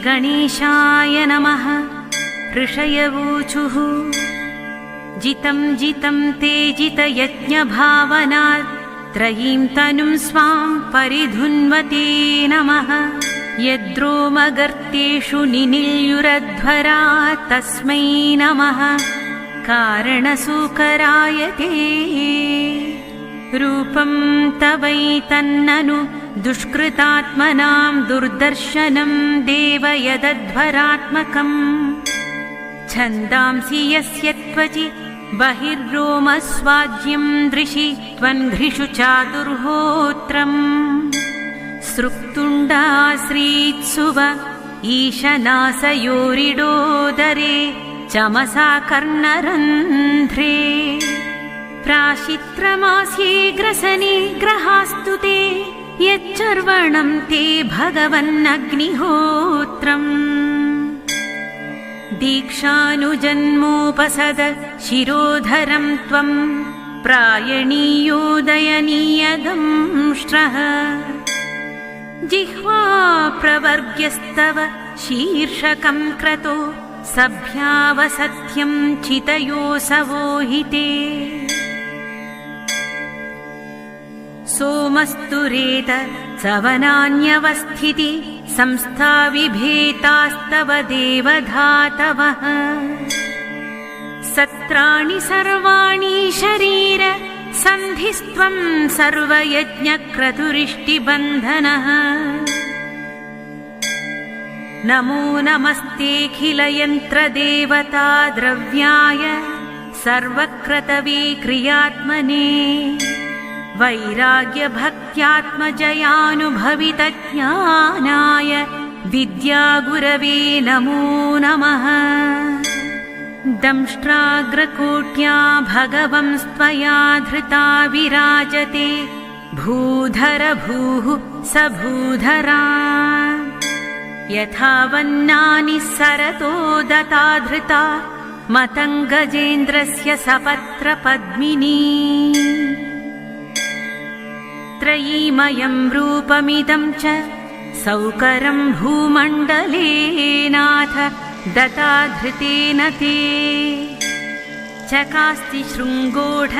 श्रीगणेशाय नमः। ऋषयवोचुः जितं जितं ते जितयज्ञभावनात् त्रयीं तनुं स्वां परिधुन्वते नमः। यद्रोमगर्तेषु निनिल्युरध्वरा तस्मै नमः। कारणसूकराय ते रूपं तवैतन्ननु दुष्कृतात्मनां दुर्दर्शनं देव यदध्वरात्मकम्। छन्दांसि यस्य त्वचि बहिर्रोमस्वाज्यं दृशि त्वन्घ्रिषु चादुर्होत्रम्। सृक्तुण्डाश्रीत्सुव ईशनासयोरिडोदरे चमसा कर्णरन्ध्रे। प्राशित्रमास्ये ग्रसने ग्रहास्तु ते यच्चर्वणं ते भगवन्नग्निहोत्रम्। दीक्षानुजन्मोपसद शिरोधरं त्वं प्रायणीयोदयनीयदंष्ट्रः। जिह्वा प्रवर्ग्यस्तव शीर्षकं क्रतो सभ्यावसत्यं चितयोऽसवो हि ते। सोमस्तुरेत सवनान्यवस्थिति संस्था विभेतास्तव देवधातवः। सत्राणि सर्वाणि शरीर सन्धिस्त्वं सर्वयज्ञक्रतुरिष्टिबन्धनः। नमो नमस्तेऽखिलयन्त्रदेवता द्रव्याय सर्वक्रतवे क्रियात्मने। वैराग्यभक्त्यात्मजयानुभवितज्ञानाय विद्यागुरवे नमो नमः। दंष्ट्राग्रकोट्या भगवंस्त्वया धृता विराजते भूधर भूः स भूधरा। यथा वन्नानि सरतो दता धृता मतङ्गजेन्द्रस्य सपत्रपद्मिनी। त्रयीमयं रूपमिदं च सौकरं भूमण्डले नाथ दता धृतेन ते। चकास्ति शृङ्गोढ